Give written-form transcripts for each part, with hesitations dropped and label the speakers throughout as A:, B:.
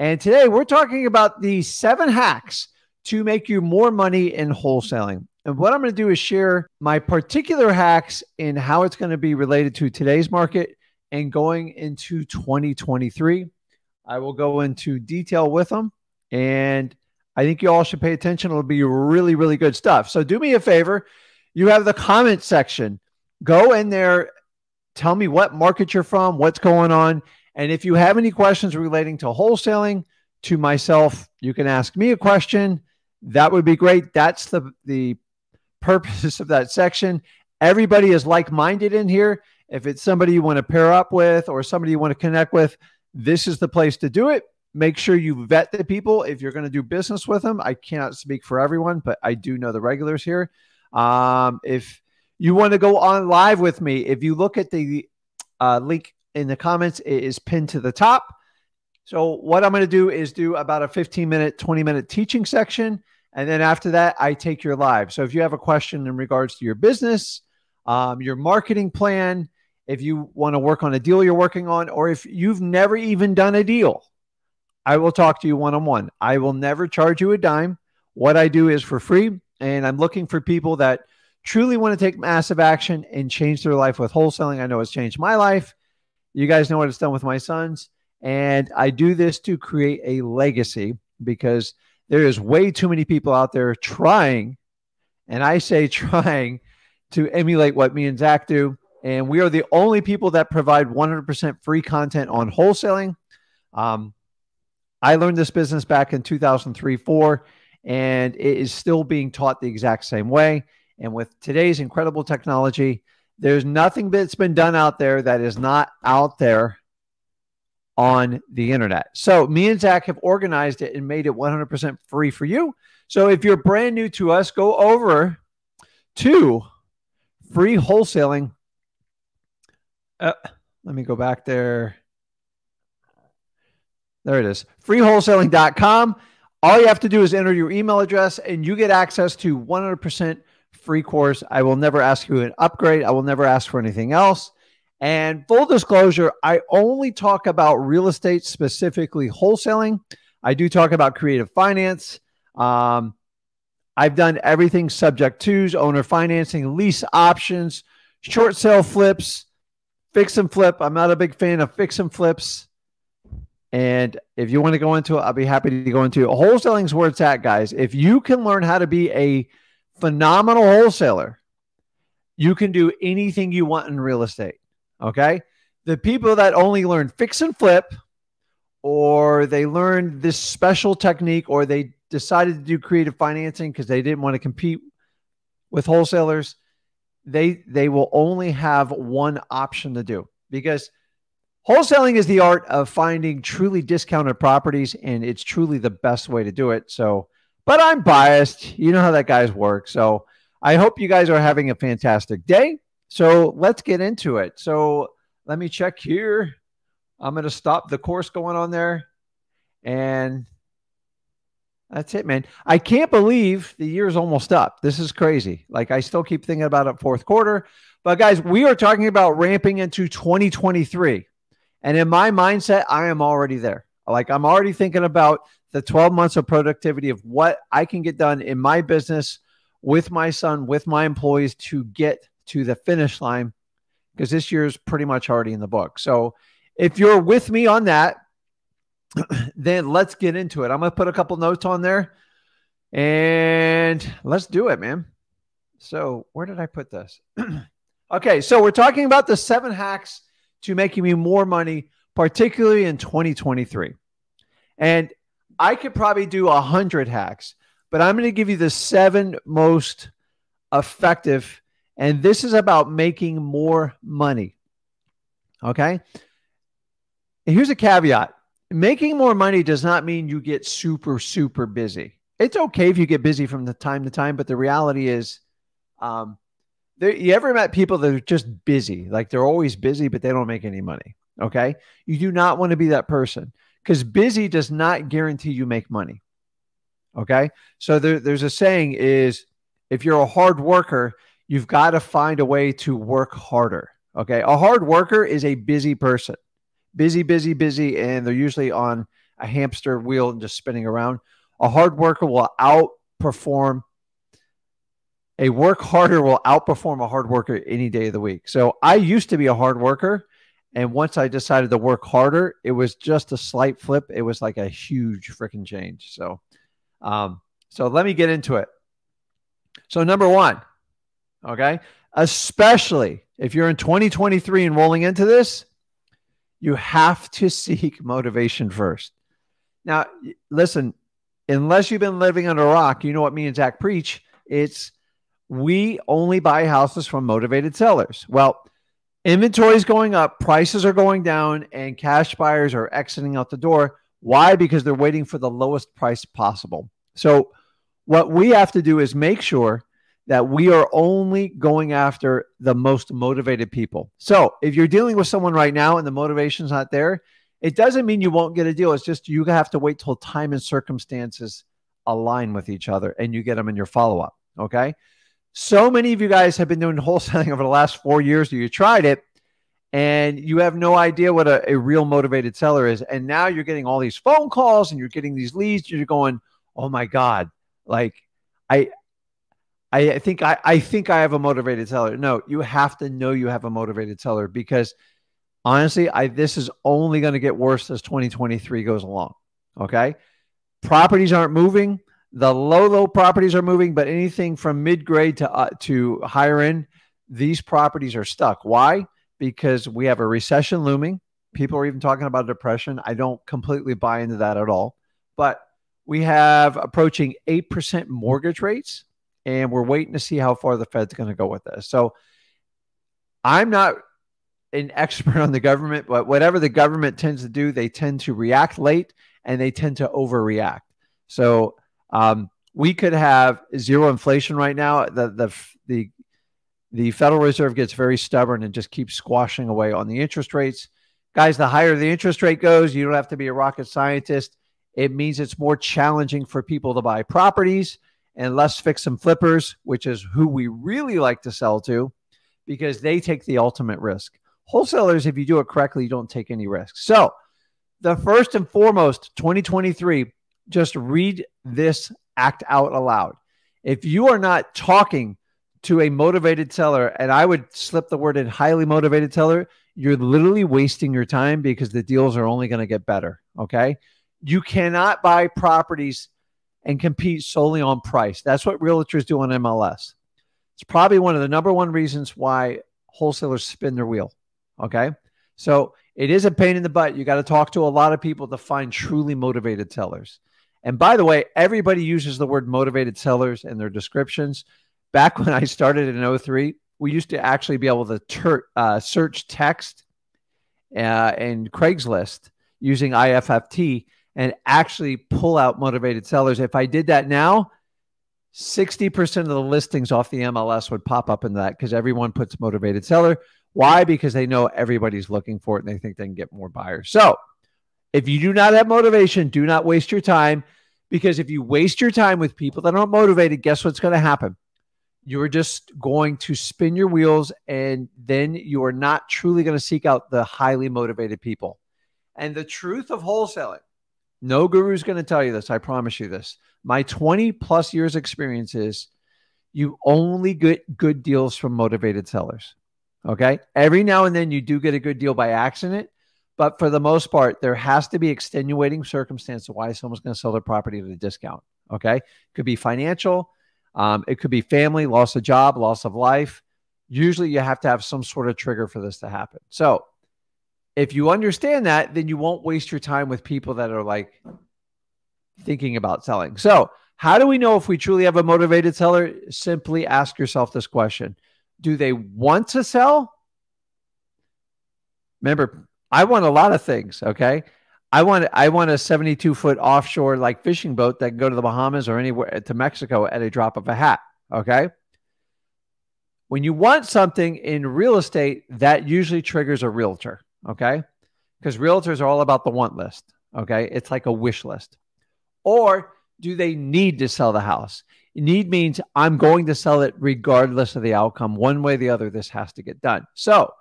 A: And today we're talking about the 7 hacks to make you more money in wholesaling. And what I'm going to do is share my particular hacks and how it's going to be related to today's market and going into 2023. I will go into detail with them, and I think you all should pay attention. It'll be really, really good stuff. So do me a favor. You have the comment section. Go in there. Tell me what market you're from, what's going on. And if you have any questions relating to wholesaling, to myself, you can ask me a question. That would be great. That's the purpose of that section. Everybody is like-minded in here. If it's somebody you want to pair up with or somebody you want to connect with, this is the place to do it. Make sure you vet the people if you're going to do business with them. I cannot speak for everyone, but I do know the regulars here. If you want to go on live with me, if you look at the link in the comments, it is pinned to the top. So what I'm going to do is do about a 15-minute, 20-minute teaching section. And then after that, I take your live. So if you have a question in regards to your business, your marketing plan, if you want to work on a deal you're working on, or if you've never even done a deal, I will talk to you one-on-one. I will never charge you a dime. What I do is for free, and I'm looking for people that truly want to take massive action and change their life with wholesaling. I know it's changed my life. You guys know what it's done with my sons. And I do this to create a legacy because there is way too many people out there trying, and I say trying, to emulate what me and Zach do. And we are the only people that provide 100% free content on wholesaling. I learned this business back in 2003-04, and it is still being taught the exact same way. And with today's incredible technology, there's nothing that's been done out there that is not out there on the internet. So me and Zach have organized it and made it 100% free for you. So if you're brand new to us, go over to Free Wholesaling. Let me go back there. There it is. Freewholesaling.com. All you have to do is enter your email address and you get access to 100% free course. I will never ask you an upgrade. I will never ask for anything else. And full disclosure, I only talk about real estate, specifically wholesaling. I do talk about creative finance. I've done everything subject tos, owner financing, lease options, short sale flips, fix and flip. I'm not a big fan of fix and flips. And if you want to go into it, I'll be happy to go into it. Wholesaling is where it's at, guys. If you can learn how to be a phenomenal wholesaler, you can do anything you want in real estate. Okay. The people that only learn fix and flip, or they learned this special technique, or they decided to do creative financing because they didn't want to compete with wholesalers, they will only have one option to do, because wholesaling is the art of finding truly discounted properties, and it's truly the best way to do it. So, but I'm biased. You know how that guys work. So I hope you guys are having a fantastic day. So let's get into it. So let me check here. I'm going to stop the course going on there. And that's it, man. I can't believe the year's almost up. This is crazy. Like, I still keep thinking about it fourth quarter. But guys, we are talking about ramping into 2023. And in my mindset, I am already there. Like, I'm already thinking about the 12 months of productivity of what I can get done in my business with my son, with my employees, to get to the finish line, because this year is pretty much already in the book. So if you're with me on that, then let's get into it. I'm going to put a couple notes on there and let's do it, man. So where did I put this? Okay. So we're talking about the 7 hacks to making me more money, particularly in 2023. And I could probably do 100 hacks, but I'm going to give you the 7 most effective. And this is about making more money. Okay. And here's a caveat. Making more money does not mean you get super, super busy. It's okay if you get busy from the time to time, but the reality is, you ever met people that are just busy? Like, they're always busy, but they don't make any money. Okay. You do not want to be that person, because busy does not guarantee you make money. Okay. So there's a saying is, if you're a hard worker, you've got to find a way to work harder. Okay. A hard worker is a busy person. Busy, busy, busy. And they're usually on a hamster wheel and just spinning around. A hard worker will outperform a work harder will outperform a hard worker any day of the week. So I used to be a hard worker. And once I decided to work harder, it was just a slight flip. It was like a huge freaking change. So let me get into it. So number one, okay, especially if you're in 2023 and rolling into this, you have to seek motivation first. Now, listen, unless you've been living under a rock, you know what me and Zach preach. It's we only buy houses from motivated sellers. Well, inventory is going up, prices are going down, and cash buyers are exiting out the door. Why? Because they're waiting for the lowest price possible. So what we have to do is make sure that we are only going after the most motivated people. So if you're dealing with someone right now and the motivation's not there, it doesn't mean you won't get a deal. It's just you have to wait till time and circumstances align with each other and you get them in your follow-up, okay? So many of you guys have been doing wholesaling over the last 4 years. You tried it and you have no idea what a real motivated seller is. And now you're getting all these phone calls and you're getting these leads. You're going, oh my God, like I think I have a motivated seller. No, you have to know you have a motivated seller because honestly, this is only going to get worse as 2023 goes along. Okay. Properties aren't moving. The low properties are moving, but anything from mid-grade to higher end, these properties are stuck. Why? Because we have a recession looming. People are even talking about depression. I don't completely buy into that at all. But we have approaching 8% mortgage rates, and we're waiting to see how far the Fed's going to go with this. So I'm not an expert on the government, but whatever the government tends to do, they tend to react late and they tend to overreact. So we could have zero inflation right now. The Federal Reserve gets very stubborn and just keeps squashing away on the interest rates. Guys, the higher the interest rate goes, you don't have to be a rocket scientist. It means it's more challenging for people to buy properties and less fix and flippers, which is who we really like to sell to because they take the ultimate risk. Wholesalers, if you do it correctly, you don't take any risks. So the first and foremost, 2023, just read this act out aloud. If you are not talking to a motivated seller, and I would slip the word in highly motivated seller, you're literally wasting your time because the deals are only going to get better. Okay. You cannot buy properties and compete solely on price. That's what realtors do on MLS. It's probably one of the number one reasons why wholesalers spin their wheel. Okay. So it is a pain in the butt. You got to talk to a lot of people to find truly motivated sellers. And by the way, everybody uses the word motivated sellers in their descriptions. Back when I started in 2003, we used to actually be able to search text and Craigslist using IFFT and actually pull out motivated sellers. If I did that now, 60% of the listings off the MLS would pop up in that because everyone puts motivated seller. Why? Because they know everybody's looking for it and they think they can get more buyers. So if you do not have motivation, do not waste your time, because if you waste your time with people that aren't motivated, guess what's going to happen? You're just going to spin your wheels, and then you are not truly going to seek out the highly motivated people. And the truth of wholesaling, no guru is going to tell you this. I promise you this. My 20 plus years experience is you only get good deals from motivated sellers. Okay. Every now and then you do get a good deal by accident, but for the most part, there has to be extenuating circumstance of why someone's going to sell their property at a discount. Okay. It could be financial. It could be family, loss of job, loss of life. Usually you have to have some sort of trigger for this to happen. So if you understand that, then you won't waste your time with people that are like thinking about selling. So how do we know if we truly have a motivated seller? Simply ask yourself this question. Do they want to sell? Remember, I want a lot of things, okay? I want a 72-foot offshore like fishing boat that can go to the Bahamas or anywhere to Mexico at a drop of a hat, okay? When you want something in real estate, that usually triggers a realtor, okay? Because realtors are all about the want list, okay? It's like a wish list. Or do they need to sell the house? Need means I'm going to sell it regardless of the outcome. One way or the other, this has to get done. So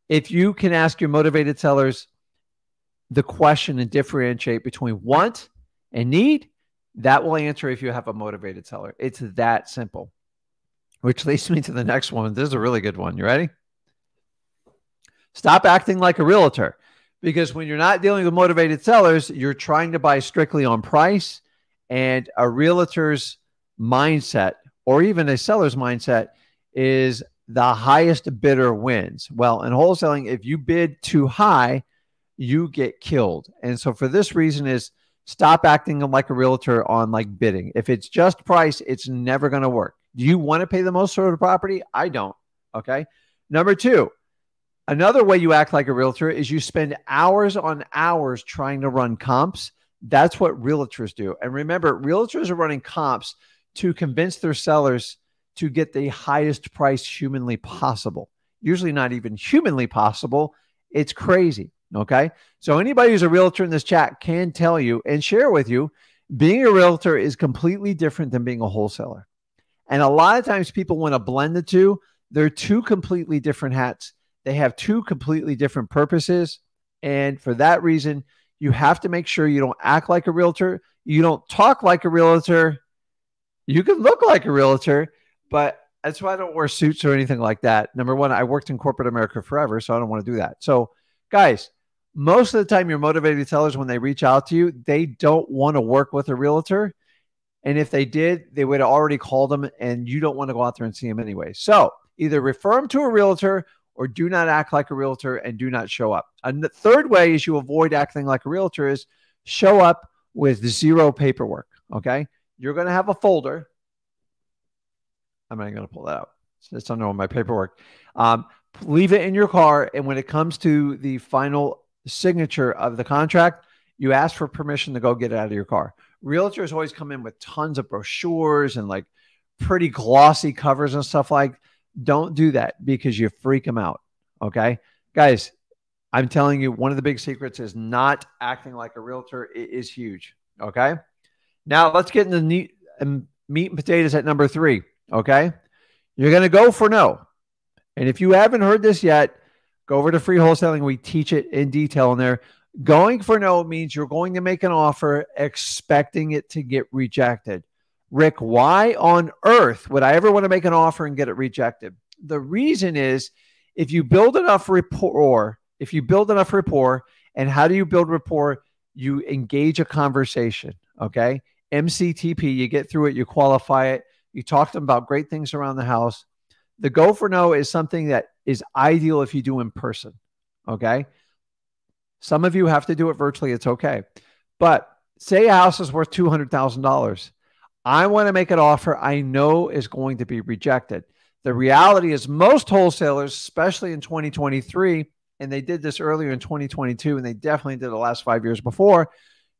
A: if you can ask your motivated sellers the question and differentiate between want and need, that will answer if you have a motivated seller. It's that simple. Which leads me to the next one. This is a really good one. You ready? Stop acting like a realtor. Because when you're not dealing with motivated sellers, you're trying to buy strictly on price. And a realtor's mindset, or even a seller's mindset, is the highest bidder wins. Well, in wholesaling, if you bid too high, you get killed. And so for this reason is stop acting like a realtor on like bidding. If it's just price, it's never going to work. Do you want to pay the most for the property? I don't. Okay. Number two, another way you act like a realtor is you spend hours on hours trying to run comps. That's what realtors do. And remember, realtors are running comps to convince their sellers to get the highest price humanly possible. Usually not even humanly possible. It's crazy. Okay. So anybody who's a realtor in this chat can tell you and share with you, being a realtor is completely different than being a wholesaler. And a lot of times people want to blend the two. They're two completely different hats. They have two completely different purposes. And for that reason, you have to make sure you don't act like a realtor. You don't talk like a realtor. You can look like a realtor, but that's why I don't wear suits or anything like that. Number one, I worked in corporate America forever, so I don't want to do that. So guys, most of the time your motivated sellers, when they reach out to you, they don't want to work with a realtor. And if they did, they would have already called them, and you don't want to go out there and see them anyway. So either refer them to a realtor or do not act like a realtor and do not show up. And the third way is you avoid acting like a realtor is show up with zero paperwork. Okay. You're going to have a folder. I'm not going to pull that out. It's under my paperwork. Leave it in your car. And when it comes to the final signature of the contract, you ask for permission to go get it out of your car. Realtors always come in with tons of brochures and like pretty glossy covers and stuff like. Don't do that because you freak them out. Okay, guys, I'm telling you, one of the big secrets is not acting like a realtor. It is huge. Okay, now let's get into meat and potatoes at number 3. Okay, you're going to go for no. And if you haven't heard this yet, go over to Free Wholesaling. We teach it in detail in there. Going for no means you're going to make an offer expecting it to get rejected. Rick, why on earth would I ever want to make an offer and get it rejected? The reason is if you build enough rapport, and how do you build rapport? You engage a conversation, okay? MCTP, you get through it, you qualify it, you talk to them about great things around the house. The go for no is something that is ideal if you do in person, okay? Some of you have to do it virtually, it's okay. But say a house is worth $200,000. I want to make an offer I know is going to be rejected. The reality is most wholesalers, especially in 2023, and they did this earlier in 2022, and they definitely did the last 5 years before,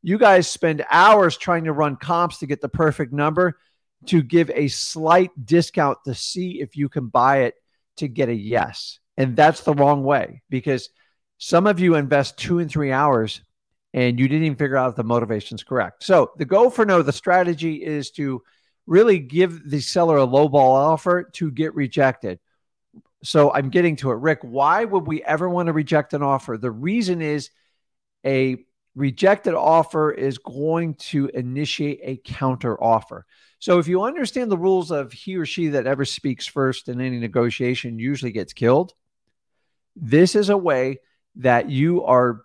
A: you guys spend hours trying to run comps to get the perfect number to give a slight discount to see if you can buy it to get a yes. And that's the wrong way because some of you invest 2 and 3 hours and you didn't even figure out if the motivation is correct. So the go for no, the strategy is to really give the seller a lowball offer to get rejected. So I'm getting to it. Rick, why would we ever want to reject an offer? The reason is a rejected offer is going to initiate a counter offer. So if you understand the rules of he or she that ever speaks first in any negotiation usually gets killed, this is a way that you are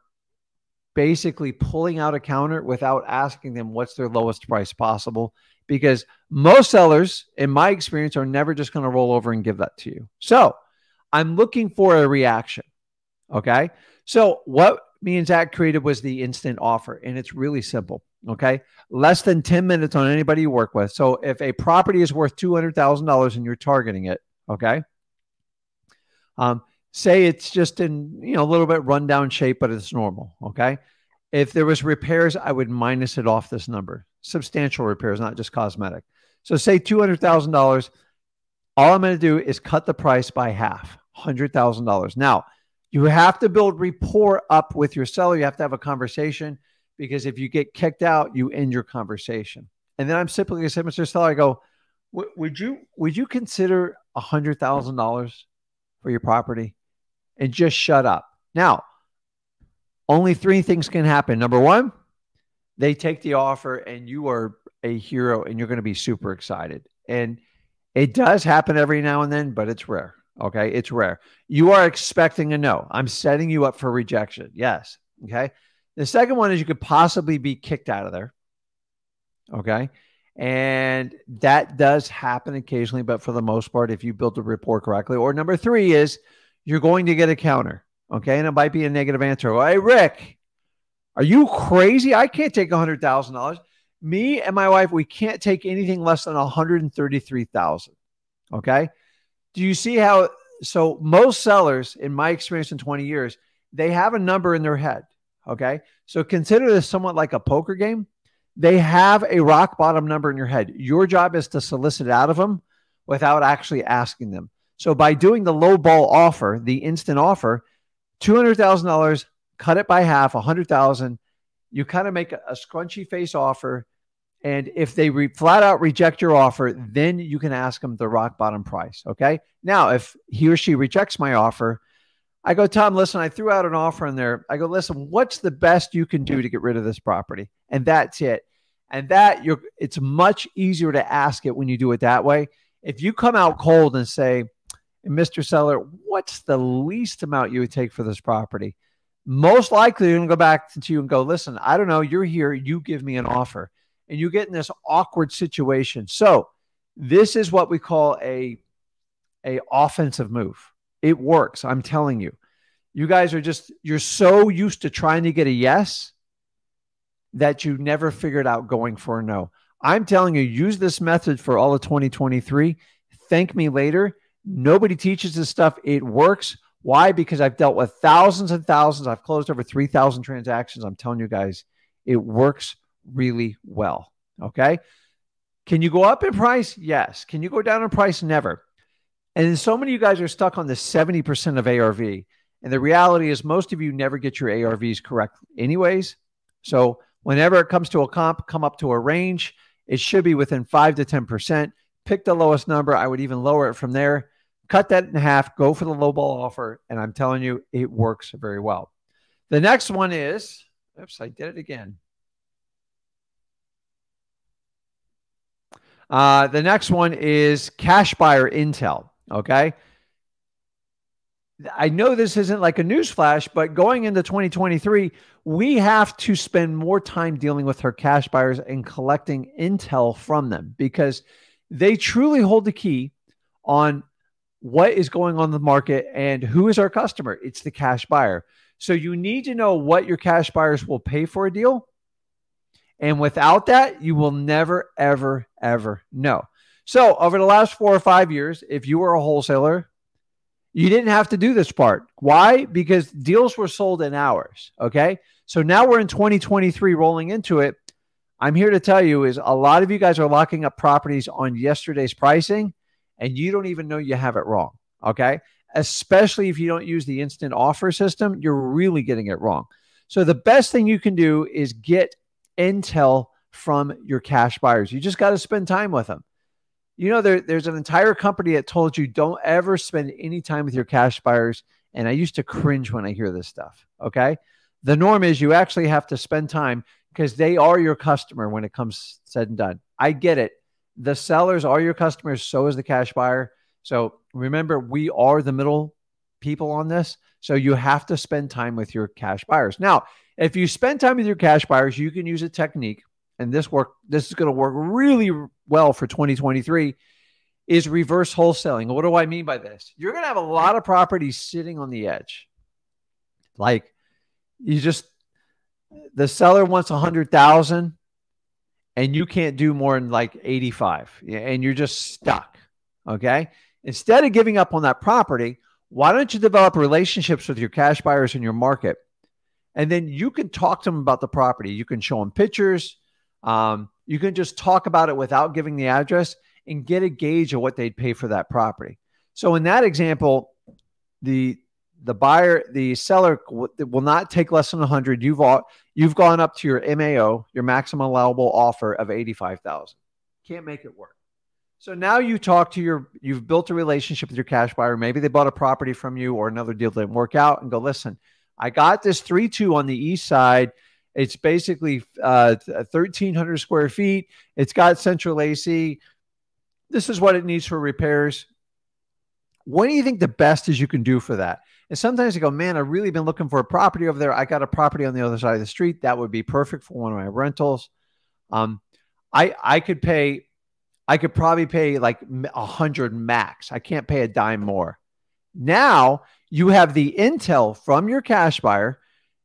A: basically pulling out a counter without asking them what's their lowest price possible, because most sellers, in my experience, are never just going to roll over and give that to you. So I'm looking for a reaction. Okay. So what me and Zach created was the instant offer, and it's really simple. Okay. Less than 10 minutes on anybody you work with. So if a property is worth $200,000 and you're targeting it, okay. Say it's just in, a little bit rundown shape, but it's normal. Okay. If there was repairs, I would minus it off this number. Substantial repairs, not just cosmetic. So say $200,000. All I'm going to do is cut the price by half, $100,000. Now, you have to build rapport up with your seller. You have to have a conversation, because if you get kicked out, you end your conversation. And then I'm simply going to say, Mr. Seller, I go, would you consider $100,000 for your property? And just shut up. Now, Only three things can happen. Number one, they take the offer and you are a hero and you're going to be super excited. And it does happen every now and then, but it's rare. Okay. It's rare. You are expecting a no. I'm setting you up for rejection. Yes. Okay. The second one is you could possibly be kicked out of there. Okay. And that does happen occasionally, but for the most part, if you build a rapport correctly. Or number three is you're going to get a counter. Okay. And it might be a negative answer. Well, hey, Rick, are you crazy? I can't take $100,000. Me and my wife, we can't take anything less than $133,000. Okay. Do you see how? So most sellers, in my experience in 20 years, they have a number in their head. Okay. So consider this somewhat like a poker game. They have a rock bottom number in your head. Your job is to solicit out of them without actually asking them. So by doing the low ball offer, the instant offer, $200,000, cut it by half, 100,000, you kind of make a scrunchy face offer. And if they flat out reject your offer, then you can ask them the rock bottom price. Okay. Now, if he or she rejects my offer, I go, Tom, listen, I threw out an offer in there. I go, listen, what's the best you can do to get rid of this property? And that's it. And it's much easier to ask it when you do it that way. If you come out cold and say, Mr. Seller, what's the least amount you would take for this property? Most likely they're going to go back to you and go, listen, I don't know. You're here. You give me an offer. And you get in this awkward situation. So this is what we call a offensive move. It works. I'm telling you. You guys you're so used to trying to get a yes that you never figured out going for a no. I'm telling you, use this method for all of 2023. Thank me later. Nobody teaches this stuff. It works. Why? Because I've dealt with thousands and thousands. I've closed over 3,000 transactions. I'm telling you guys, it works really well. Okay. Can you go up in price? Yes. Can you go down in price? Never. And so many of you guys are stuck on the 70% of ARV. And the reality is most of you never get your ARVs correct anyways. So whenever it comes to a comp, come up to a range, it should be within 5 to 10%. Pick the lowest number. I would even lower it from there. Cut that in half, go for the low ball offer. And I'm telling you, it works very well. The next one is, oops, I did it again. The next one is cash buyer intel. Okay. I know this isn't like a news flash, but going into 2023, we have to spend more time dealing with our cash buyers and collecting intel from them because they truly hold the key on what is going on in the market and who is our customer. It's the cash buyer. So you need to know what your cash buyers will pay for a deal. And without that, you will never, ever, ever know. So over the last 4 or 5 years, if you were a wholesaler, you didn't have to do this part. Why? Because deals were sold in hours. Okay. So now we're in 2023 rolling into it. I'm here to tell you is a lot of you guys are locking up properties on yesterday's pricing and you don't even know you have it wrong. Okay. Especially if you don't use the instant offer system, you're really getting it wrong. So the best thing you can do is get intel from your cash buyers. You just got to spend time with them. You know, there's an entire company that told you don't ever spend any time with your cash buyers. And I used to cringe when I hear this stuff. Okay. The norm is you actually have to spend time because they are your customer when it comes said and done. I get it. The sellers are your customers. So is the cash buyer. So remember, we are the middle people on this. So you have to spend time with your cash buyers. Now, if you spend time with your cash buyers, you can use a technique. And this is going to work really well for 2023, is reverse wholesaling. What do I mean by this? You're going to have a lot of properties sitting on the edge. Like the seller wants 100,000 and you can't do more than like 85 and you're just stuck. Okay. Instead of giving up on that property, why don't you develop relationships with your cash buyers in your market? And then you can talk to them about the property. You can show them pictures. You can just talk about it without giving the address and get a gauge of what they'd pay for that property. So in that example, the seller will not take less than 100. You've gone up to your MAO, your maximum allowable offer of 85,000. Can't make it work. So now you've built a relationship with your cash buyer. Maybe they bought a property from you or another deal didn't work out and go, listen, I got this 3-2 on the east side. It's basically 1,300 square feet. It's got central AC. This is what it needs for repairs. What do you think the best is you can do for that? And sometimes I go, man, I've really been looking for a property over there. I got a property on the other side of the street. That would be perfect for one of my rentals. I could probably pay like 100 max. I can't pay a dime more. Now you have the intel from your cash buyer.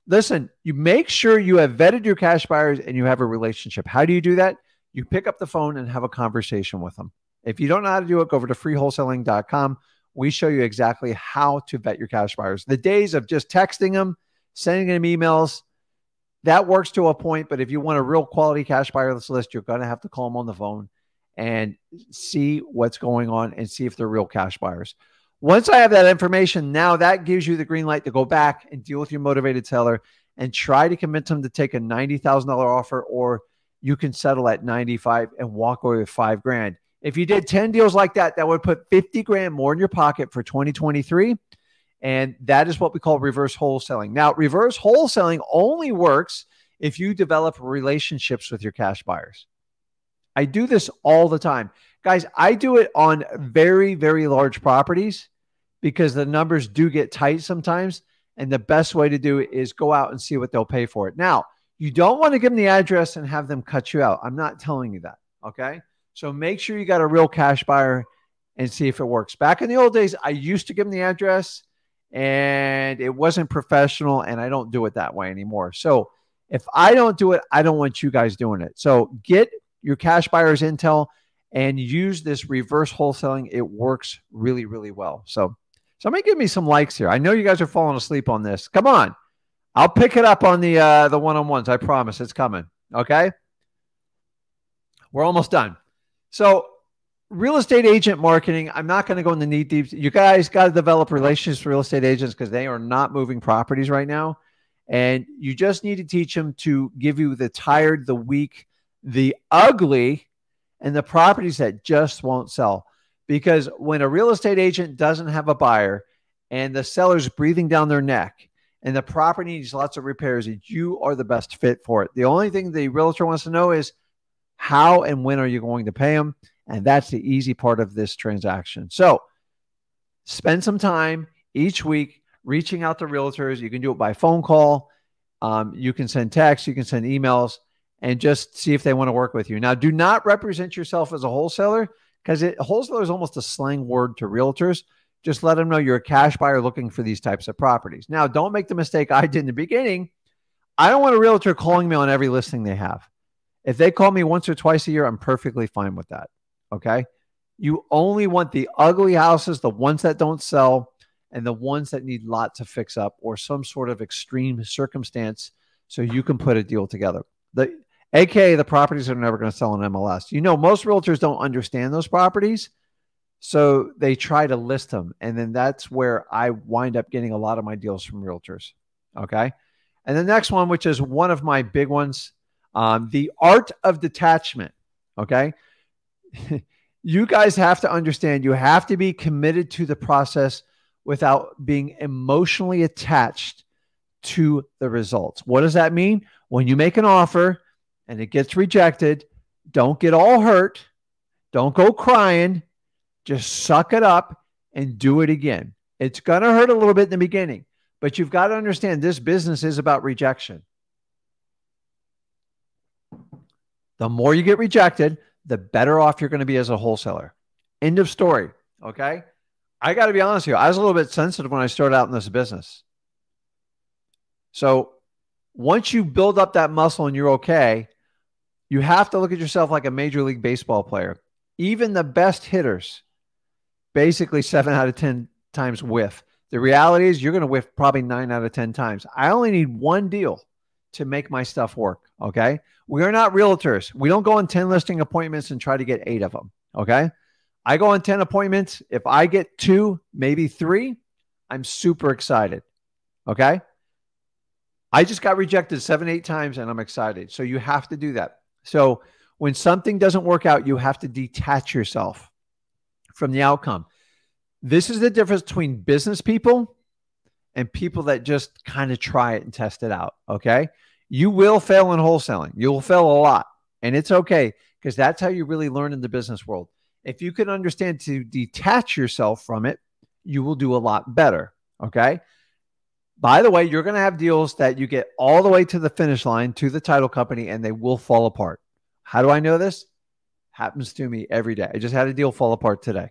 A: Listen, you make sure you have vetted your cash buyers and you have a relationship. How do you do that? You pick up the phone and have a conversation with them. If you don't know how to do it, go over to freewholesaling.com. We show you exactly how to vet your cash buyers. The days of just texting them, sending them emails, that works to a point. But if you want a real quality cash buyer list, you're going to have to call them on the phone and see what's going on and see if they're real cash buyers. Once I have that information, now that gives you the green light to go back and deal with your motivated seller and try to convince them to take a $90,000 offer, or you can settle at 95 and walk away with $5,000. If you did 10 deals like that, that would put 50 grand more in your pocket for 2023. And that is what we call reverse wholesaling. Now, reverse wholesaling only works if you develop relationships with your cash buyers. I do this all the time. Guys, I do it on very, very large properties because the numbers do get tight sometimes. And the best way to do it is go out and see what they'll pay for it. Now, you don't want to give them the address and have them cut you out. I'm not telling you that. Okay. So make sure you got a real cash buyer and see if it works. Back in the old days, I used to give them the address and it wasn't professional, and I don't do it that way anymore. So if I don't do it, I don't want you guys doing it. So get your cash buyers intel and use this reverse wholesaling. It works really, really well. So somebody give me some likes here. I know you guys are falling asleep on this. Come on. I'll pick it up on the one-on-ones. I promise it's coming. Okay. We're almost done. So real estate agent marketing, I'm not going to go into knee deep. You guys got to develop relationships with real estate agents because they are not moving properties right now. And you just need to teach them to give you the tired, the weak, the ugly, and the properties that just won't sell. Because when a real estate agent doesn't have a buyer and the seller's breathing down their neck and the property needs lots of repairs, you are the best fit for it. The only thing the realtor wants to know is how and when are you going to pay them? And that's the easy part of this transaction. So spend some time each week reaching out to realtors. You can do it by phone call. You can send texts. You can send emails and just see if they want to work with you. Now, do not represent yourself as a wholesaler because wholesaler is almost a slang word to realtors. Just let them know you're a cash buyer looking for these types of properties. Now, don't make the mistake I did in the beginning. I don't want a realtor calling me on every listing they have. If they call me once or twice a year, I'm perfectly fine with that. Okay. You only want the ugly houses, the ones that don't sell, and the ones that need lots to fix up or some sort of extreme circumstance so you can put a deal together. AKA the properties that are never going to sell in MLS. You know, most realtors don't understand those properties, so they try to list them. And then that's where I wind up getting a lot of my deals from realtors. Okay. And the next one, which is one of my big ones, the art of detachment. Okay. You guys have to understand, you have to be committed to the process without being emotionally attached to the results. What does that mean? When you make an offer and it gets rejected, don't get all hurt. Don't go crying. Just suck it up and do it again. It's going to hurt a little bit in the beginning, but you've got to understand this business is about rejection. The more you get rejected, the better off you're going to be as a wholesaler. End of story. Okay. I got to be honest with you. I was a little bit sensitive when I started out in this business. So once you build up that muscle and you're okay, you have to look at yourself like a Major League Baseball player. Even the best hitters, basically 7 out of 10 times whiff. The reality is you're going to whiff probably 9 out of 10 times. I only need one deal to make my stuff work. Okay. We are not realtors. We don't go on 10 listing appointments and try to get 8 of them. Okay. I go on 10 appointments. If I get 2, maybe 3, I'm super excited. Okay. I just got rejected 7, 8 times and I'm excited. So you have to do that. So when something doesn't work out, you have to detach yourself from the outcome. This is the difference between business people and people that just kind of try it and test it out. Okay. You will fail in wholesaling. You will fail a lot, and it's okay, because that's how you really learn in the business world. If you can understand to detach yourself from it, you will do a lot better. Okay. By the way, you're going to have deals that you get all the way to the finish line, to the title company, and they will fall apart. How do I know this? Happens to me every day. I just had a deal fall apart today.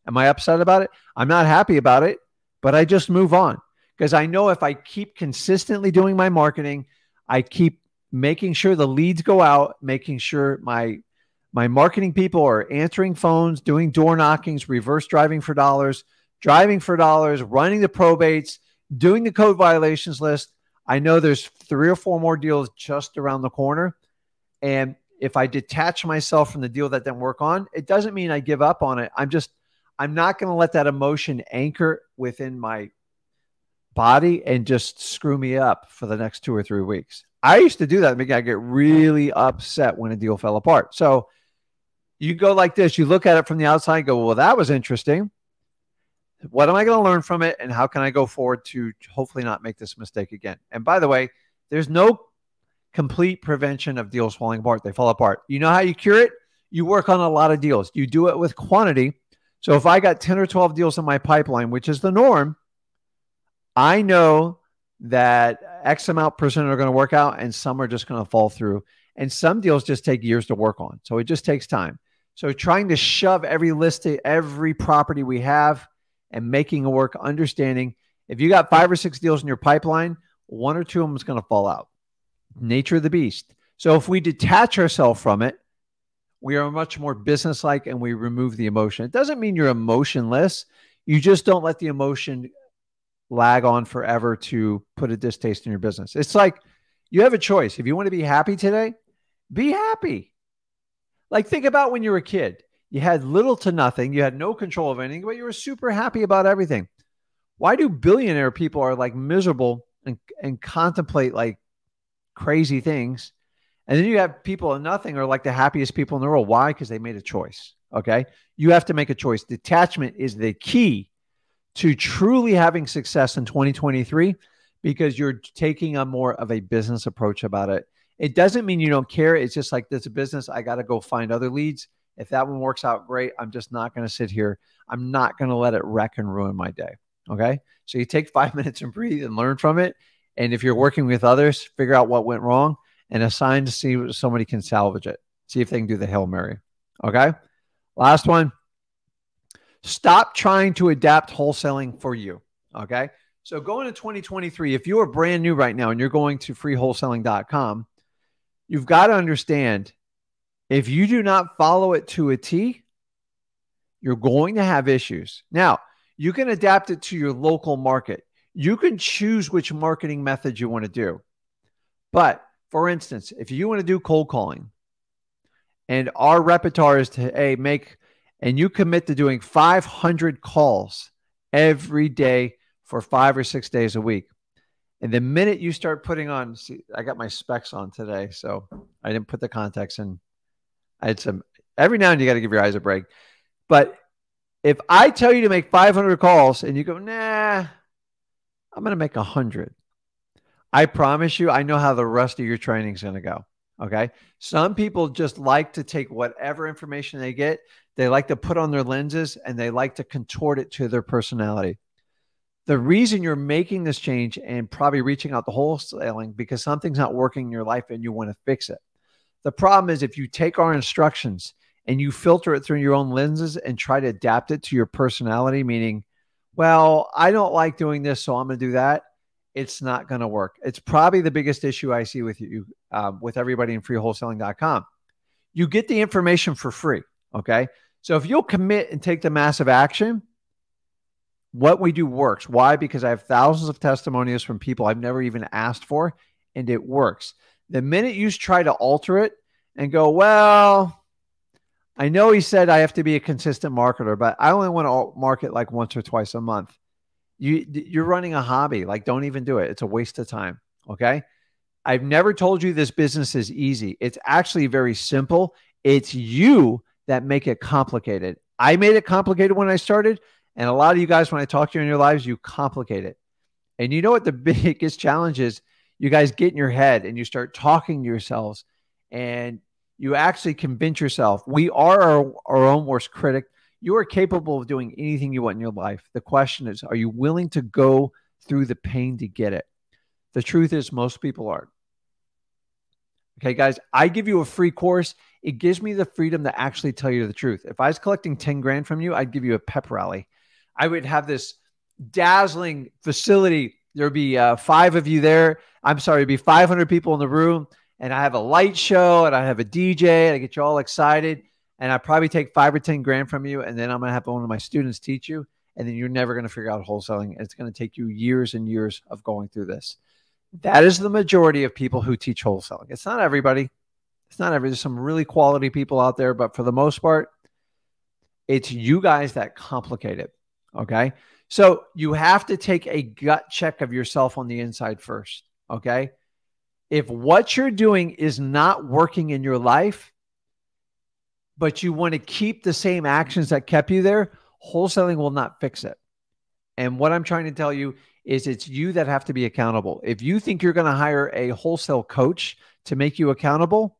A: Am I upset about it? I'm not happy about it, but I just move on, because I know if I keep consistently doing my marketing, I keep making sure the leads go out, making sure my marketing people are answering phones, doing door knockings, reverse driving for dollars, running the probates, doing the code violations list. I know there's 3 or 4 more deals just around the corner. And if I detach myself from the deal that didn't work on, it doesn't mean I give up on it. I'm not going to let that emotion anchor within my body and just screw me up for the next 2 or 3 weeks. I used to do that. I get really upset when a deal fell apart. So you go like this. You look at it from the outside and go, well, that was interesting. What am I going to learn from it? And how can I go forward to hopefully not make this mistake again? And by the way, there's no complete prevention of deals falling apart. They fall apart. You know how you cure it? You work on a lot of deals. You do it with quantity. So if I got 10 or 12 deals in my pipeline, which is the norm, I know that X amount percent are going to work out and some are just going to fall through. And some deals just take years to work on. So it just takes time. So trying to shove every listing, every property we have and making it work, understanding if you got 5 or 6 deals in your pipeline, 1 or 2 of them is going to fall out. Nature of the beast. So if we detach ourselves from it, we are much more businesslike and we remove the emotion. It doesn't mean you're emotionless. You just don't let the emotion lag on forever to put a distaste in your business. It's like you have a choice. If you want to be happy today, be happy. Like think about when you were a kid. You had little to nothing. You had no control of anything, but you were super happy about everything. Why do billionaire people are like miserable and contemplate like crazy things? And then you have people in nothing are like the happiest people in the world. Why? Because they made a choice. Okay. You have to make a choice. Detachment is the key to truly having success in 2023, because you're taking a more of a business approach about it. It doesn't mean you don't care. It's just like, this is a business. I got to go find other leads. If that one works out, great. I'm just not going to sit here. I'm not going to let it wreck and ruin my day. Okay. So you take 5 minutes and breathe and learn from it. And if you're working with others, figure out what went wrong and assign to see if somebody can salvage it. See if they can do the Hail Mary. Okay. Last one. Stop trying to adapt wholesaling for you. Okay. So going to 2023, if you're brand new right now and you're going to freewholesaling.com, you've got to understand, if you do not follow it to a T, you're going to have issues. Now, you can adapt it to your local market. You can choose which marketing method you want to do. But for instance, if you want to do cold calling and our repertoire is to and you commit to doing 500 calls every day for 5 or 6 days a week. And the minute you start putting on, see, I got my specs on today, so I didn't put the contacts in. I had some, every now and then you got to give your eyes a break. But if I tell you to make 500 calls and you go, nah, I'm going to make 100. I promise you, I know how the rest of your training is going to go. Okay. Some people just like to take whatever information they get. They like to put on their lenses and they like to contort it to their personality. The reason you're making this change and probably reaching out to wholesaling because something's not working in your life and you want to fix it. The problem is if you take our instructions and you filter it through your own lenses and try to adapt it to your personality, meaning, well, I don't like doing this, so I'm going to do that. It's not going to work. It's probably the biggest issue I see with you, with everybody in freewholesaling.com. You get the information for free. Okay. So if you'll commit and take the massive action, what we do works. Why? Because I have thousands of testimonials from people I've never even asked for, and it works. The minute you try to alter it and go, well, I know he said I have to be a consistent marketer, but I only want to market like once or twice a month. You're running a hobby. Like, don't even do it. It's a waste of time. Okay. I've never told you this business is easy. It's actually very simple. It's you that make it complicated. I made it complicated when I started. And a lot of you guys, when I talk to you in your lives, you complicate it. And you know what the biggest challenge is? You guys get in your head and you start talking to yourselves and you actually convince yourself we are our own worst critic. You are capable of doing anything you want in your life. The question is, are you willing to go through the pain to get it? The truth is, most people aren't. Okay, guys, I give you a free course. It gives me the freedom to actually tell you the truth. If I was collecting 10 grand from you, I'd give you a pep rally. I would have this dazzling facility. There'd be 5 of you there. I'm sorry, it'd be 500 people in the room. And I have a light show and I have a DJ and I get you all excited. And I probably take 5 or 10 grand from you. And then I'm going to have one of my students teach you. And then you're never going to figure out wholesaling. It's going to take you years and years of going through this. That is the majority of people who teach wholesaling. It's not everybody. It's not everybody. There's some really quality people out there, but for the most part, it's you guys that complicate it. Okay. So you have to take a gut check of yourself on the inside first. Okay. If what you're doing is not working in your life, but you want to keep the same actions that kept you there, wholesaling will not fix it. And what I'm trying to tell you is it's you that have to be accountable. If you think you're going to hire a wholesale coach to make you accountable,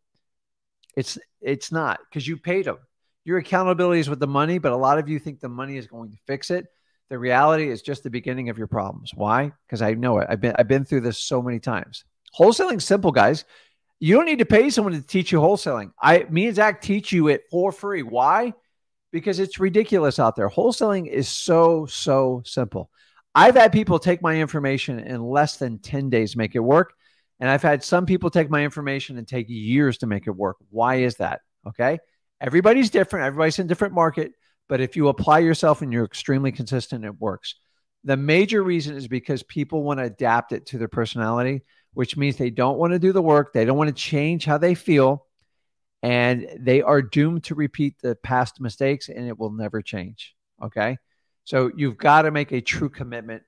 A: it's not, because you paid them. Your accountability is with the money, but a lot of you think the money is going to fix it. The reality is just the beginning of your problems. Why? Because I know it. I've been through this so many times. Wholesaling's simple, guys. You don't need to pay someone to teach you wholesaling. Me and Zach teach you it for free. Why? Because it's ridiculous out there. Wholesaling is so simple. I've had people take my information in less than 10 days, make it work. And I've had some people take my information and take years to make it work. Why is that? Okay. Everybody's different. Everybody's in a different market. But if you apply yourself and you're extremely consistent, it works. The major reason is because people want to adapt it to their personality, which means they don't want to do the work. They don't want to change how they feel. And they are doomed to repeat the past mistakes and it will never change. Okay. So you've got to make a true commitment